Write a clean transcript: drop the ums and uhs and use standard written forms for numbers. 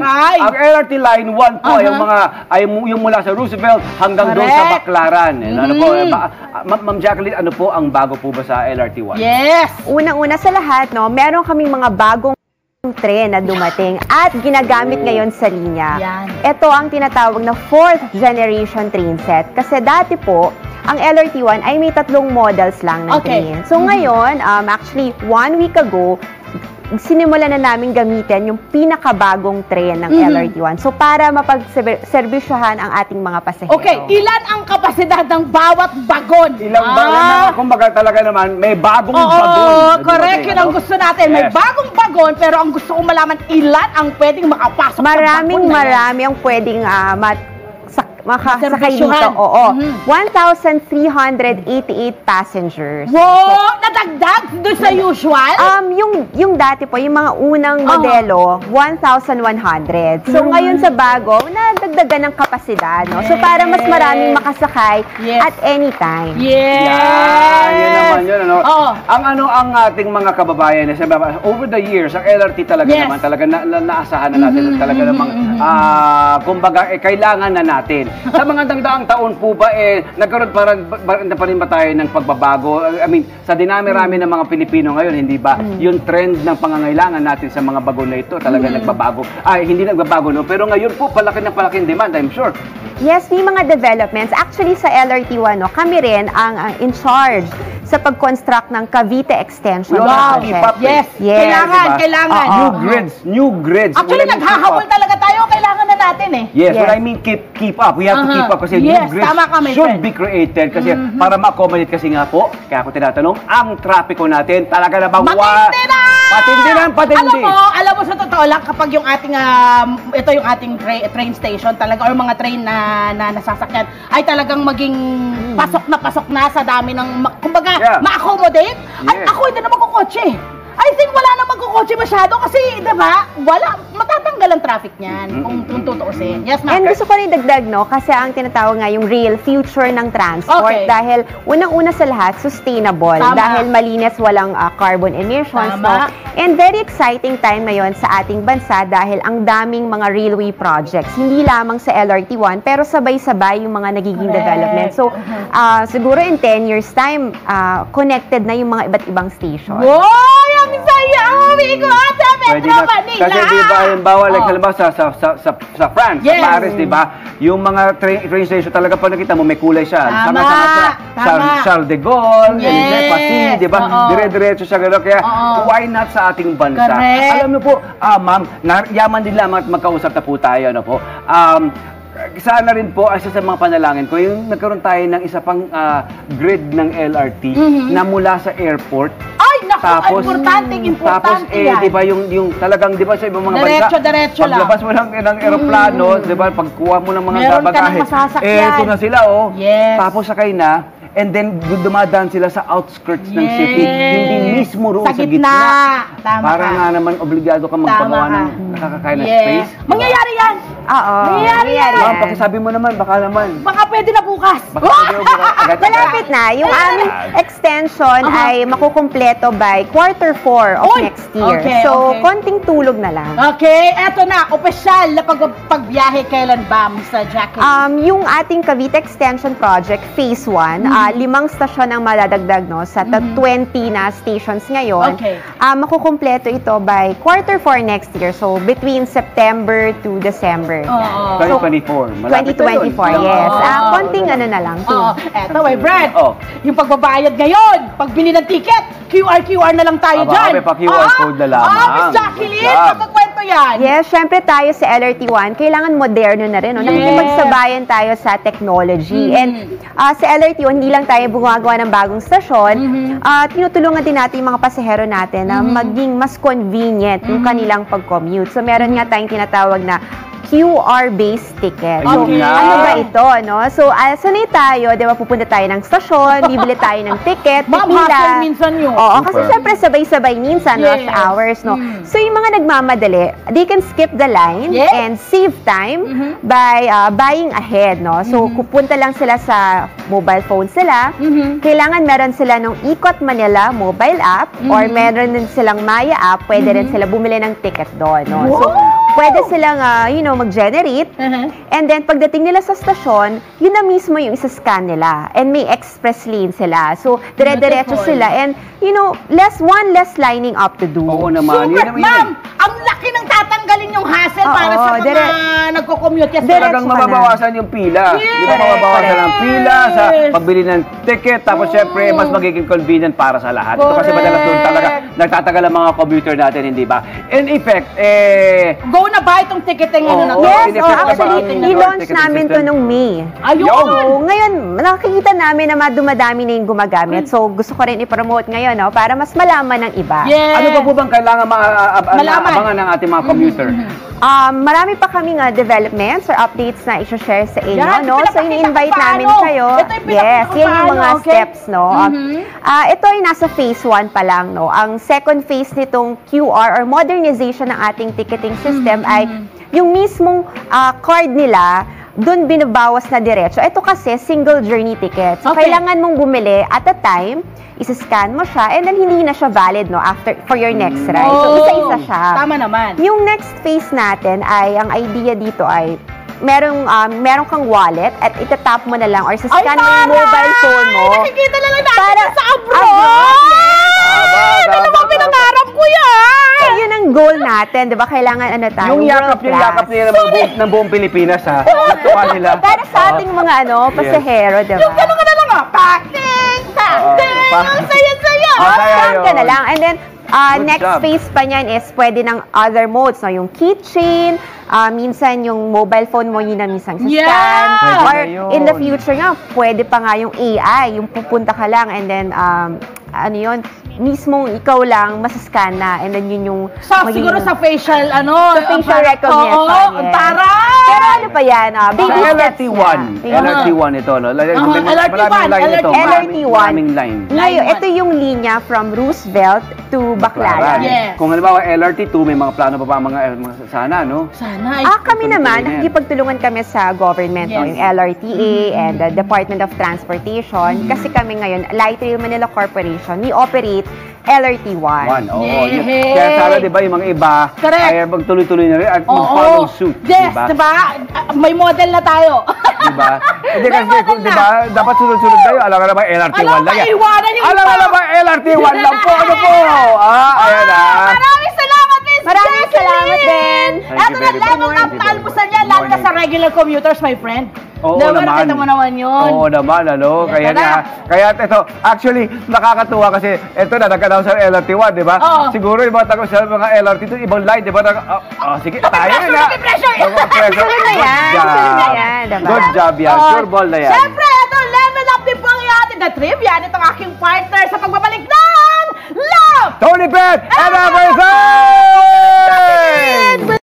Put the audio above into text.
Aray! Ang LRT Line 1 po, yung mula sa Roosevelt hanggang doon sa Baclaran. Ano po, Ma'am Jacqueline, ano po ang bago po ba sa LRT 1? Yes! Unang-una sa lahat, no, meron kaming mga bagong tren na dumating at ginagamit ngayon sa linya. Yan. Ito ang tinatawag na 4th generation train set. Kasi dati po, ang LRT1 ay may 3 models lang ng train. So ngayon, actually 1 week ago, sinimula na namin gamitin yung pinakabagong tren ng LRT1. So, para mapagserbisyohan ang ating mga pasahero. Okay, ilan ang kapasidad ng bawat bagon? Ilang bagon na, kumbaga talaga naman, may bagong bagon. Oo, correct. Yun ang gusto natin. May bagong bagon, pero ang gusto kong malaman, ilan ang pwedeng makapasok sa bagon na Marami ang pwedeng makasakay dito. Oo. 1,388 passengers. Wow! Nadagdag doon sa usual? Yung dati po, yung mga unang modelo, 1,100. So, ngayon sa bago, nadagdagan ng kapasidad. No? So, para mas maraming makasakay at any time. Yan, yun naman yun. Ano? Ang ating mga kababayan, over the years, ang LRT talaga naman, talaga naasahan na natin. Talaga namang, kumbaga, kailangan na natin. Sa mga dangdaang taon po ba, nagkaroon pa rin ba tayo ng pagbabago? I mean, sa dinami-rami ng mga Pilipino ngayon, hindi ba yung trend ng pangangailangan natin sa mga bago na ito talaga nagbabago? Ay, hindi nagbabago, no? Pero ngayon po, palaki ng demand, I'm sure. Yes, may mga developments. Actually, sa LRT1, no, kami rin ang in charge sa pag-construct ng Cavite Extension. Wow! Yes. Kailangan. New grids. Actually, naghahabol talaga tayo. Kailangan na natin eh. Yes, when I mean keep up. We have to keep up kasi new grids should be created kasi para ma-accommodate kasi nga po, kaya ako tinatanong, ang trapiko natin talaga na bang patindi. Alam mo sa totoo lang, kapag yung ating, ito yung ating train station talaga, or mga train na nasasakyan, ay talagang maging pasok na sa dami ng, kumbaga, ma-accommodate. Ay, ako hindi na magkukotse. I think wala na magkukotse masyado kasi, diba, matatanggal ang traffic niyan kung tutuusin. Yes, ma'am. And gusto ko rin dagdag, no, kasi ang tinatawag nga yung real future ng transport dahil unang-una sa lahat, sustainable. Dahil malinis, walang carbon emissions, no? And very exciting time ngayon sa ating bansa dahil ang daming mga railway projects. Hindi lamang sa LRT1, pero sabay-sabay yung mga nagiging development. So, siguro in 10 years time, connected na yung mga iba't ibang station. Wow! Ang saya! Amigo! Sa Metro Manila! Kasi diba, halimbawa sa France, sa Paris, diba, yung mga train station talaga pag nakita mo, may kulay siya. Sama-sama Charles de Gaulle, Passy, diba? Dire-diretso siya gano'n. Kaya, why not sa ating bansa? Alam niyo po, ma'am, yaman din lamang at magkausap na po tayo, ano po. Sana rin po, isa sa mga panalangin ko, yung nagkaroon tayo ng isa pang grid ng LRT na mula sa airport. Ay, naku, importante yan. Di ba, yung talagang, di ba, sa ibang mga bansa, paglabas mo ng aeroplano, di ba, pagkuha mo ng mga bagahe, eto na sila, tapos sakay na, and then dumadaan sila sa outskirts ng city, hindi mismo roon sa gitna. Para nga naman obligado ka magpagawa ng nakakakain na space. Mangyayari yan! Mangyayari yan! Ma'am, pakisabi mo naman, baka naman. Baka pwede na bukas. Malapit na. Yung aming extension ay makukumpleto by Q4 of next year. So, konting tulog na lang. Okay, eto na. Opisyal na pagbiyahe kailan ba, Mr. Jacqueline? Yung ating Cavite Extension Project, Phase 1, 5 stasyon ang madadagdag, no? Sa 20 na stations ngayon. Makukumpleto ito by Q4 next year. So, between September to December. 2024. 2024, yes. Konting ano na lang. Eto, my friend. Yung pagbabayad ngayon, pagbili ng ticket, QR na lang tayo dyan. Pa-QR code na lamang. Miss Jacqueline, magkakwento yan. Yes, syempre tayo sa LRT1, kailangan moderno na rin. No? Nakikipagsabayan tayo sa technology. And sa LRT1, hindi lang tayo gumagawa ng bagong stasyon. Tinutulungan din natin yung mga pasahero natin na maging mas convenient yung kanilang pag-commute. So, meron nga tayong tinatawag na QR-based ticket. So, ano ba ito, no? So, sanay tayo, di ba, pupunta tayo ng stasyon, bibili tayo ng ticket, pipila. Minsan yun. Kasi syempre sabay-sabay minsan, rush hours, no? So, yung mga nagmamadali, they can skip the line and save time by buying ahead, no? So, pupunta lang sila sa mobile phone sila. Kailangan meron sila ng Ikot Manila mobile app or meron din silang Maya app, pwede rin sila bumili ng ticket doon, no? So, pwede silang, mag-generate. And then, pagdating nila sa stasyon, yun na mismo yung isa-scan nila. And may express lane sila. So, dire-diretso sila. And, less lining up to do. Oo naman. Super, ma'am! Ang laki ng tatanggalin yung hassle para sa mga nagko-commute. Yes, talagang mababawasan yung pila. Di ba mababawasan ang pila sa pagbili ng ticket. Tapos, syempre, mas magiging convenient para sa lahat. Ito kasi madalas doon talaga nagtatagal ang mga commuter natin, hindi ba? In effect, go na ba itong ticketing na to? Yes, actually, i-launch namin to nung May. Ayun! So, ngayon, nakikita namin na dumadami na yung gumagamit. So, gusto ko rin i-promote ngayon, para mas malaman ng iba. Yes. Ano pa po bang kailangan maabangan ng ating mga commuter? Marami pa kaming developments or updates na i-share sa inyo, Yan, no? So, ini-invite namin kayo. Yes, yan yung mga steps, no? Ito ay nasa phase 1 pa lang, no? Ang second phase nitong QR or modernization ng ating ticketing system ay yung mismong card nila, doon binabawas na diretso. Ito kasi, single journey ticket. So, kailangan mong bumili at a time, isa-scan mo siya, and then hindi na siya valid, no, for your next ride. So, isa-isa siya. Tama naman. Yung next phase natin ay, ang idea dito ay, meron kang wallet at itatap mo na lang or sa-scan mo yung mobile phone mo. Nakikita na lang natin sa abroad! Dalawang pinangarap ko yan! Yun ang goal natin, di ba? Kailangan tayo, yung yakap nila ng buong Pilipinas, ha? Natuwa nila. Para sa ating mga pasahero, di ba? Yung gano'n ka na lang, packing! Ang saya-saya! Scan ka na lang. And then, next phase pa niyan is pwede ng other modes, no? Yung keychain, minsan yung mobile phone mo yun na minsan sa scan. Or in the future nga, pwede pa nga yung AI, yung pupunta ka lang and then, mismong ikaw lang masascan na and then yun yung siguro sa facial facial recognition. Pero ano pa yan, baby steps LRT1 ito, no? Maraming line. Ngayon, ito yung linya from Roosevelt to Baclaran. Yes. Kung halimbawa LRT2, may mga plano pa ba mga sana, no? Sana. Kami naman, nakikipagtulungan kami sa government, no? Yung LRTA and the Department of Transportation. Kasi kami ngayon, Light Rail Manila Corporation, we operate LRT1. Kaya sana, di ba, yung mga iba, ay magtuloy-tuloy na rin at mag-follow suit. Yes, di ba? May model na tayo. Di ba? Hindi kasi, di ba, dapat sunod-sunod tayo. Alam ka na ba, LRT1 lang yan. Alam ka na ba, LRT1 lang po. Ano po? Ayan na. Maraming salamat, Miss Jacqueline! Maraming salamat din. Ito na level up na alpusan niya, lalo na sa regular commuters, my friend. Oo naman. Nakita mo naman yun. Oo naman, Kaya ito, actually, nakakatuwa kasi ito na, nag-announce sa LRT1, di ba? Siguro yung mga tago sa mga LRT2, ibang line, di ba? Sige, tayo na. Susunod na yan. Good job yan. Sure ball na yan. Siyempre, ito, level up din po ang ating na trivia. Itong aking partner sa pagbabalik ng Love! Tony Pet and Everything!